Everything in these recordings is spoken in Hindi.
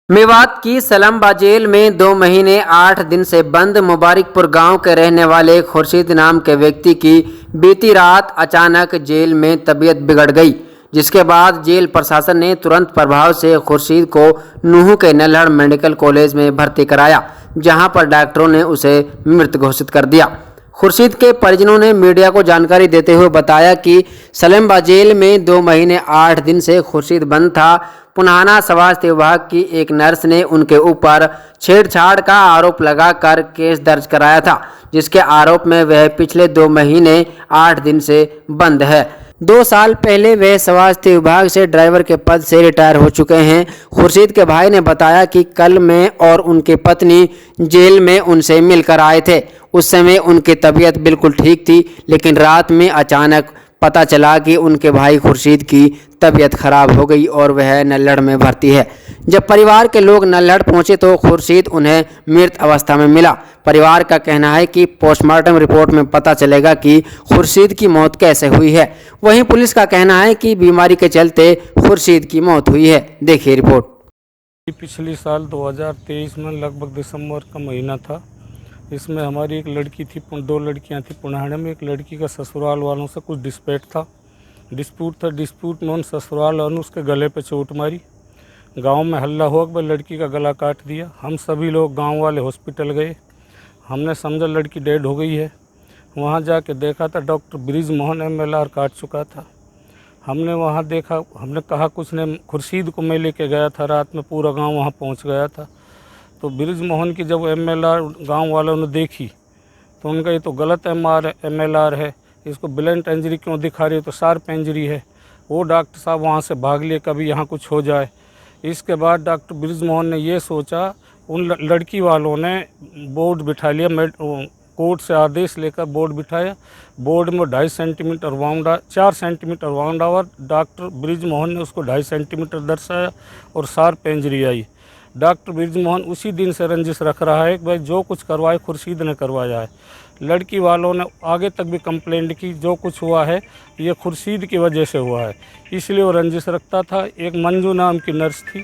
मेवात की सलम्बा जेल में 2 महीने 8 दिन से बंद मुबारकपुर गांव के रहने वाले खुर्शीद नाम के व्यक्ति की बीती रात अचानक जेल में तबीयत बिगड़ गई, जिसके बाद जेल प्रशासन ने तुरंत प्रभाव से खुर्शीद को नूंह के नल्हड़ मेडिकल कॉलेज में भर्ती कराया, जहां पर डॉक्टरों ने उसे मृत घोषित कर दिया। खुर्शीद के परिजनों ने मीडिया को जानकारी देते हुए बताया कि सलेम्बा जेल में 2 महीने 8 दिन से खुर्शीद बंद था। पुनाना स्वास्थ्य विभाग की एक नर्स ने उनके ऊपर छेड़छाड़ का आरोप लगाकर केस दर्ज कराया था, जिसके आरोप में वह पिछले 2 महीने 8 दिन से बंद है। 2 साल पहले वह स्वास्थ्य विभाग से ड्राइवर के पद से रिटायर हो चुके हैं। खुर्शीद के भाई ने बताया कि कल मैं और उनकी पत्नी जेल में उनसे मिलकर आए थे। उस समय उनकी तबीयत बिल्कुल ठीक थी, लेकिन रात में अचानक पता चला कि उनके भाई खुर्शीद की तबीयत खराब हो गई और वह नल्हड़ में भर्ती है। जब परिवार के लोग नल्हड़ पहुंचे तो खुर्शीद उन्हें मृत अवस्था में मिला। परिवार का कहना है कि पोस्टमार्टम रिपोर्ट में पता चलेगा कि खुर्शीद की मौत कैसे हुई है। वहीं पुलिस का कहना है कि बीमारी के चलते खुर्शीद की मौत हुई है। देखिए रिपोर्ट। पिछले साल 2023 में लगभग दिसंबर का महीना था। इसमें हमारी एक लड़की थी, 2 लड़कियां थी पुनाहाने में। एक लड़की का ससुराल वालों से कुछ डिस्प्यूट में उन ससुराल वालों ने उसके गले पे चोट मारी। गांव में हल्ला हुआ कि लड़की का गला काट दिया। हम सभी लोग गांव वाले हॉस्पिटल गए। हमने समझा लड़की डेड हो गई है। वहां जाके देखा था डॉक्टर ब्रिज मोहन MLR काट चुका था। हमने वहां देखा, हमने कहा कुछ ने खुर्शीद को मैं लेके गया था, रात में पूरा गांव वहां पहुंच गया था। तो ब्रिज मोहन की जब MLR गांव वालों ने देखी तो उनका ये तो गलत MLR है, इसको ब्लंट इंजरी क्यों दिखा रही है, तो शार्प इंजरी है। वो डॉक्टर साहब वहाँ से भाग लिए कभी यहाँ कुछ हो जाए। इसके बाद डॉक्टर ब्रिज मोहन ने ये सोचा, उन लड़की वालों ने बोर्ड बिठा लिया, कोर्ट से आदेश लेकर बोर्ड बिठाया। बोर्ड में 2.5 सेंटीमीटर वाउंड, 4 सेंटीमीटर वाउंड आवा। डॉक्टर ब्रिज मोहन ने उसको 2.5 सेंटीमीटर दर्शाया और शार्प इंजरी आई। डॉक्टर ब्रिज मोहन उसी दिन से रंजिश रख रहा है कि भाई जो कुछ करवाए खुर्शीद ने करवाया है। लड़की वालों ने आगे तक भी कंप्लेंट की, जो कुछ हुआ है ये खुर्शीद की वजह से हुआ है, इसलिए वो रंजिश रखता था। एक मंजू नाम की नर्स थी,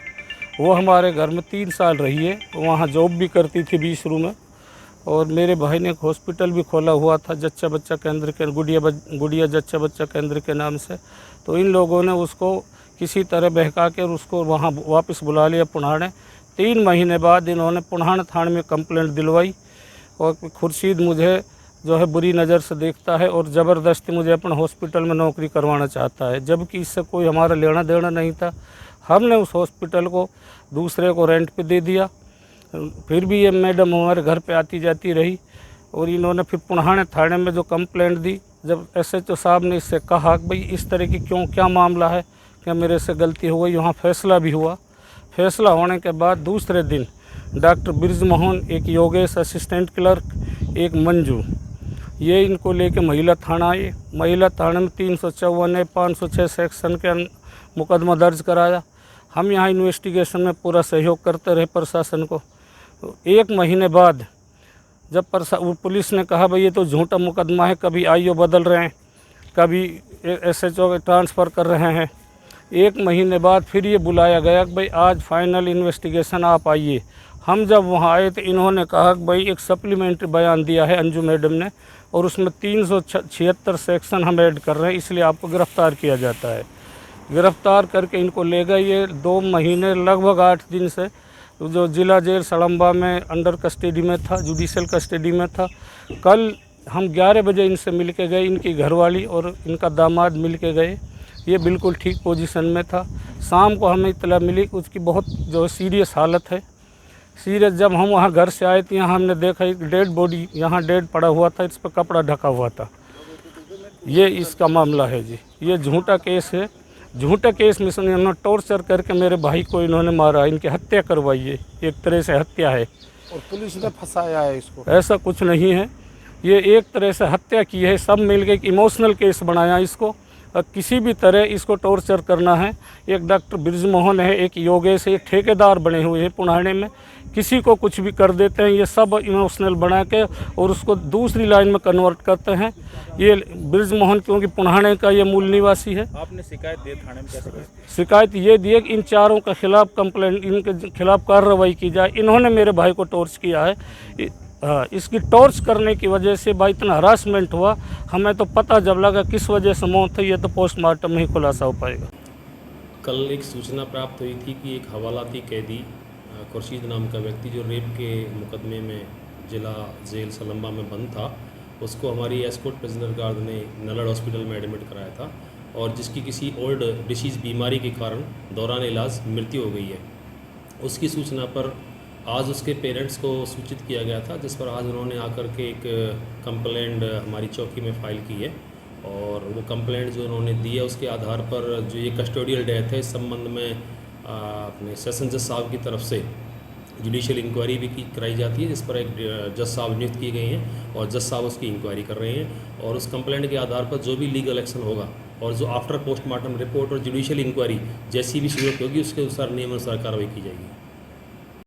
वो हमारे घर में 3 साल रही है, वहाँ जॉब भी करती थी 20 रूम में। और मेरे भाई ने एक हॉस्पिटल भी खोला हुआ था जच्चा बच्चा केंद्र के, गुड़िया जच्चा बच्चा केंद्र के नाम से। तो इन लोगों ने उसको किसी तरह बहका कर उसको वहाँ वापस बुला लिया पुनाहाने। 3 महीने बाद इन्होंने पुनाहाना थाने में कंप्लेंट दिलवाई और खुर्शीद मुझे जो है बुरी नज़र से देखता है और ज़बरदस्ती मुझे अपने हॉस्पिटल में नौकरी करवाना चाहता है, जबकि इससे कोई हमारा लेना देना नहीं था। हमने उस हॉस्पिटल को दूसरे को रेंट पे दे दिया। फिर भी ये मैडम हमारे घर पे आती जाती रही और इन्होंने फिर पुनाहाने थाने में जो कंप्लेंट दी, जब SHO साहब ने इससे कहा कि भाई इस तरह की क्या मामला है, क्या मेरे से गलती हो गई, वहाँ फैसला भी हुआ। फैसला होने के बाद दूसरे दिन डॉक्टर ब्रिज मोहन, एक योगेश असिस्टेंट क्लर्क, एक मंजू, ये इनको लेके महिला थाना आए। महिला थाने में 354 506 सेक्शन के मुकदमा दर्ज कराया। हम यहाँ इन्वेस्टिगेशन में पूरा सहयोग करते रहे प्रशासन को। 1 महीने बाद जब पुलिस ने कहा भाई ये तो झूठा मुकदमा है, कभी IO बदल रहे हैं, कभी SHO ट्रांसफ़र कर रहे हैं। 1 महीने बाद फिर ये बुलाया गया कि भाई आज फाइनल इन्वेस्टिगेशन आप आइए। हम जब वहाँ आए तो इन्होंने कहा कि भाई एक सप्लीमेंट्री बयान दिया है अंजू मैडम ने और उसमें 376 सेक्शन हम ऐड कर रहे हैं, इसलिए आपको गिरफ़्तार किया जाता है। गिरफ़्तार करके इनको ले गए। ये 2 महीने लगभग 8 दिन से जो जिला जेल सलम्बा में अंडर कस्टडी में था, जुडिशल कस्टडी में था। कल हम 11 बजे इनसे मिल के गए, इनकी घरवाली और इनका दामाद मिल के गए। ये बिल्कुल ठीक पोजीशन में था। शाम को हमें इत्तला मिली कि उसकी बहुत जो सीरियस हालत है। सीरियस जब हम वहाँ घर से आए तो यहाँ हमने देखा एक डेड बॉडी यहाँ डेड पड़ा हुआ था, इस पर कपड़ा ढका हुआ था। ये इसका मामला है जी, ये झूठा केस है। झूठा केस में इन्होंने टॉर्चर करके मेरे भाई को इन्होंने मारा, इनकी हत्या करवाई है, एक तरह से हत्या है। और पुलिस ने फंसाया है इसको? ऐसा कुछ नहीं है, ये एक तरह से हत्या की है। सब मिल के एक इमोशनल केस बनाया इसको किसी भी तरह इसको टॉर्चर करना है। एक डॉक्टर ब्रिजमोहन है, एक योगेश है, ठेकेदार बने हुए हैं पुणाने में, किसी को कुछ भी कर देते हैं। ये सब इमोशनल बना के और उसको दूसरी लाइन में कन्वर्ट करते हैं। ये ब्रिजमोहन क्योंकि पुणाने का ये मूल निवासी है। आपने शिकायत दी थाने में, कैसे? शिकायत ये दी है कि इन चारों के खिलाफ कंप्लेंट, इनके खिलाफ कार्रवाई की जाए। इन्होंने मेरे भाई को टॉर्च किया है। इसकी टॉर्च करने की वजह से भाई इतना हरासमेंट हुआ। हमें तो पता जब लगा किस वजह से मौत हुई, ये तो पोस्टमार्टम में ही खुलासा हो पाएगा। कल एक सूचना प्राप्त हुई थी कि एक हवालाती कैदी खुर्शीद नाम का व्यक्ति जो रेप के मुकदमे में जिला जेल सलम्बा में बंद था, उसको हमारी एस्कॉर्ट प्रिजनर गार्ड ने नलड़ हॉस्पिटल में एडमिट कराया था और जिसकी किसी ओल्ड डिसीज़ बीमारी के कारण दौरान इलाज मृत्यु हो गई है। उसकी सूचना पर आज उसके पेरेंट्स को सूचित किया गया था, जिस पर आज उन्होंने आकर के एक कंप्लेंट हमारी चौकी में फ़ाइल की है और वो कंप्लेंट जो उन्होंने दी है उसके आधार पर जो ये कस्टोडियल डेथ है इस संबंध में अपने सेशन जज साहब की तरफ से जुडिशियल इंक्वायरी भी कराई जाती है, जिस पर एक जज साहब नियुक्त किए गए हैं और जज साहब उसकी इंक्वायरी कर रहे हैं और उस कंप्लेंट के आधार पर जो भी लीगल एक्शन होगा और जो आफ्टर पोस्टमार्टम रिपोर्ट और जुडिशियल इंक्वायरी जैसी भी सूरत होगी उसके अनुसार नियमानुसार कार्रवाई की जाएगी।